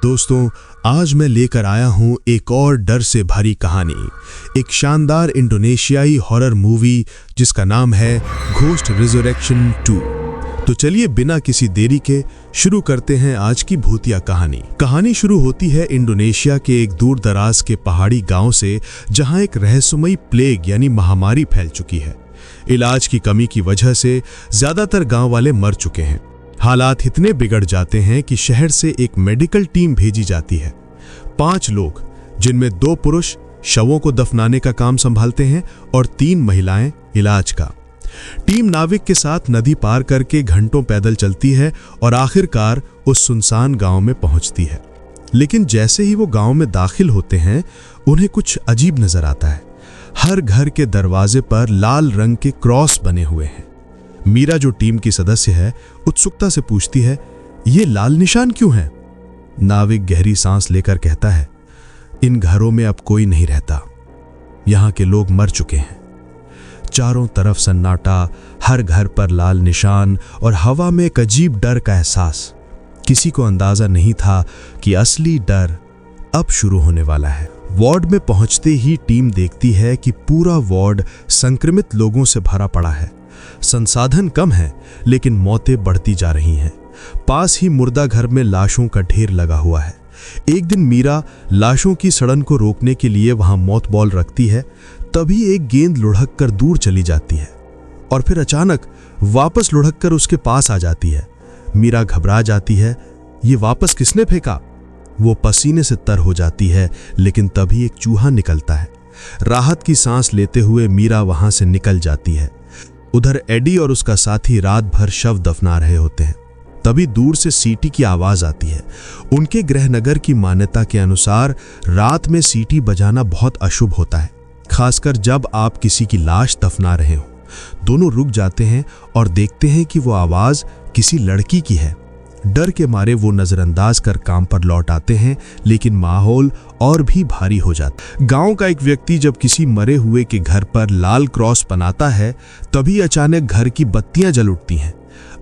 दोस्तों, आज मैं लेकर आया हूं एक और डर से भरी कहानी, एक शानदार इंडोनेशियाई हॉरर मूवी जिसका नाम है घोस्ट रिजरेक्शन 2। तो चलिए बिना किसी देरी के शुरू करते हैं आज की भूतिया कहानी। कहानी शुरू होती है इंडोनेशिया के एक दूर दराज के पहाड़ी गांव से, जहां एक रहस्यमयी प्लेग यानी महामारी फैल चुकी है। इलाज की कमी की वजह से ज्यादातर गांव वाले मर चुके हैं। हालात इतने बिगड़ जाते हैं कि शहर से एक मेडिकल टीम भेजी जाती है। 5 लोग, जिनमें 2 पुरुष शवों को दफनाने का काम संभालते हैं और 3 महिलाएं इलाज का। टीम नाविक के साथ नदी पार करके घंटों पैदल चलती है और आखिरकार उस सुनसान गांव में पहुंचती है। लेकिन जैसे ही वो गांव में दाखिल होते हैं, उन्हें कुछ अजीब नजर आता है। हर घर के दरवाजे पर लाल रंग के क्रॉस बने हुए हैं। मीरा, जो टीम की सदस्य है, उत्सुकता से पूछती है, ये लाल निशान क्यों हैं? नाविक गहरी सांस लेकर कहता है, इन घरों में अब कोई नहीं रहता। यहां के लोग मर चुके हैं। चारों तरफ सन्नाटा, हर घर पर लाल निशान और हवा में एक अजीब डर का एहसास। किसी को अंदाजा नहीं था कि असली डर अब शुरू होने वाला है। वार्ड में पहुंचते ही टीम देखती है कि पूरा वार्ड संक्रमित लोगों से भरा पड़ा है। संसाधन कम है, लेकिन मौतें बढ़ती जा रही हैं। पास ही मुर्दा घर में लाशों का ढेर लगा हुआ है। एक दिन मीरा लाशों की सड़न को रोकने के लिए वहां मौत बॉल रखती है। तभी एक गेंद लुढ़क कर दूर चली जाती है और फिर अचानक वापस लुढ़क कर उसके पास आ जाती है। मीरा घबरा जाती है, ये वापस किसने फेंका? वो पसीने से तर हो जाती है, लेकिन तभी एक चूहा निकलता है। राहत की सांस लेते हुए मीरा वहां से निकल जाती है। उधर एडी और उसका साथी रात भर शव दफना रहे होते हैं। तभी दूर से सीटी की आवाज आती है। उनके गृहनगर की मान्यता के अनुसार रात में सीटी बजाना बहुत अशुभ होता है, खासकर जब आप किसी की लाश दफना रहे हो। दोनों रुक जाते हैं और देखते हैं कि वो आवाज किसी लड़की की है। डर के मारे वो नजरअंदाज कर काम पर लौट आते हैं, लेकिन माहौल और भी भारी हो जाता। गांव का एक व्यक्ति जब किसी मरे हुए के घर पर लाल क्रॉस बनाता है, तभी अचानक घर की बत्तियां जल उठती हैं।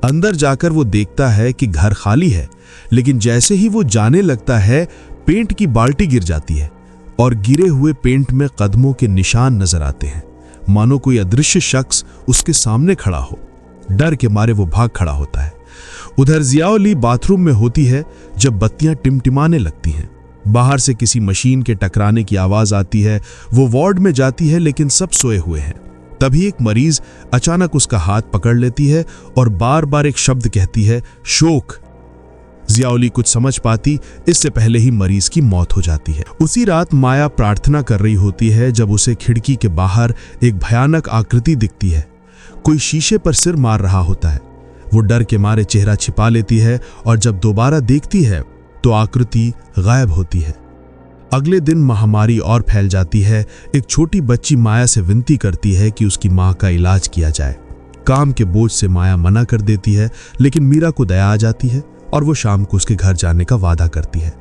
अंदर जाकर वो देखता है कि घर खाली है, लेकिन जैसे ही वो जाने लगता है, पेंट की बाल्टी गिर जाती है और गिरे हुए पेंट में कदमों के निशान नजर आते हैं, मानो कोई अदृश्य शख्स उसके सामने खड़ा हो। डर के मारे वो भाग खड़ा होता है। उधर जियाओली बाथरूम में होती है जब बत्तियां टिमटिमाने लगती हैं। बाहर से किसी मशीन के टकराने की आवाज आती है। वो वार्ड में जाती है, लेकिन सब सोए हुए हैं। तभी एक मरीज अचानक उसका हाथ पकड़ लेती है और बार बार एक शब्द कहती है, शोक। जियाओली कुछ समझ पाती इससे पहले ही मरीज की मौत हो जाती है। उसी रात माया प्रार्थना कर रही होती है जब उसे खिड़की के बाहर एक भयानक आकृति दिखती है। कोई शीशे पर सिर मार रहा होता है। वो डर के मारे चेहरा छिपा लेती है और जब दोबारा देखती है तो आकृति गायब होती है। अगले दिन महामारी और फैल जाती है। एक छोटी बच्ची माया से विनती करती है कि उसकी मां का इलाज किया जाए। काम के बोझ से माया मना कर देती है, लेकिन मीरा को दया आ जाती है और वो शाम को उसके घर जाने का वादा करती है।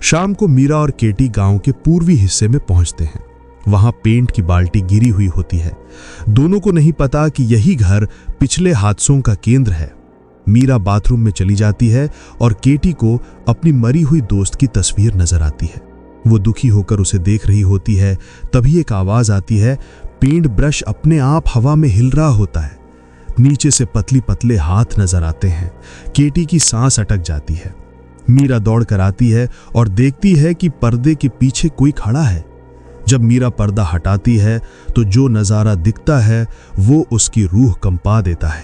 शाम को मीरा और केटी गांव के पूर्वी हिस्से में पहुंचते हैं। वहां पेंट की बाल्टी गिरी हुई होती है। दोनों को नहीं पता कि यही घर पिछले हादसों का केंद्र है। मीरा बाथरूम में चली जाती है और केटी को अपनी मरी हुई दोस्त की तस्वीर नजर आती है। वो दुखी होकर उसे देख रही होती है। तभी एक आवाज आती है। पेंट ब्रश अपने आप हवा में हिल रहा होता है। नीचे से पतली पतले हाथ नजर आते हैं। केटी की सांस अटक जाती है। मीरा दौड़ कर आती है और देखती है कि पर्दे के पीछे कोई खड़ा है। जब मीरा पर्दा हटाती है तो जो नजारा दिखता है वो उसकी रूह कंपा देता है।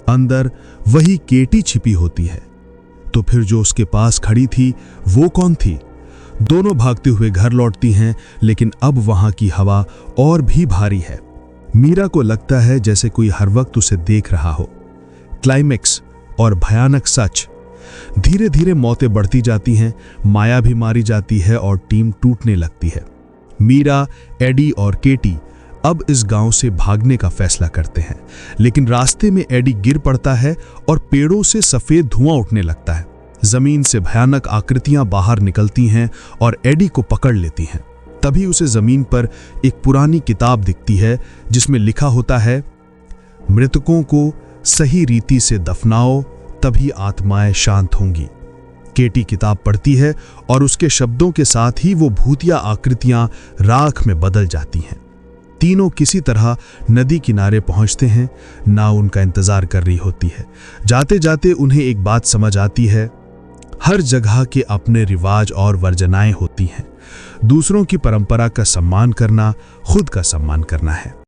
अंदर वही केटी छिपी होती है। तो फिर जो उसके पास खड़ी थी वो कौन थी? दोनों भागते हुए घर लौटती हैं, लेकिन अब वहां की हवा और भी भारी है। मीरा को लगता है जैसे कोई हर वक्त उसे देख रहा हो। क्लाइमेक्स और भयानक सच। धीरे धीरे मौतें बढ़ती जाती हैं, माया भी मारी जाती है और टीम टूटने लगती है। मीरा, एडी और केटी अब इस गांव से भागने का फैसला करते हैं, लेकिन रास्ते में एडी गिर पड़ता है और पेड़ों से सफेद धुआं उठने लगता है। जमीन से भयानक आकृतियां बाहर निकलती हैं और एडी को पकड़ लेती हैं। तभी उसे जमीन पर एक पुरानी किताब दिखती है जिसमें लिखा होता है, मृतकों को सही रीति से दफनाओ, तभी आत्माएं शांत होंगी। केटी किताब पढ़ती है और उसके शब्दों के साथ ही वो भूतिया आकृतियां राख में बदल जाती हैं। तीनों किसी तरह नदी किनारे पहुंचते हैं। नाव उनका इंतजार कर रही होती है। जाते जाते उन्हें एक बात समझ आती है, हर जगह के अपने रिवाज और वर्जनाएं होती हैं। दूसरों की परंपरा का सम्मान करना खुद का सम्मान करना है।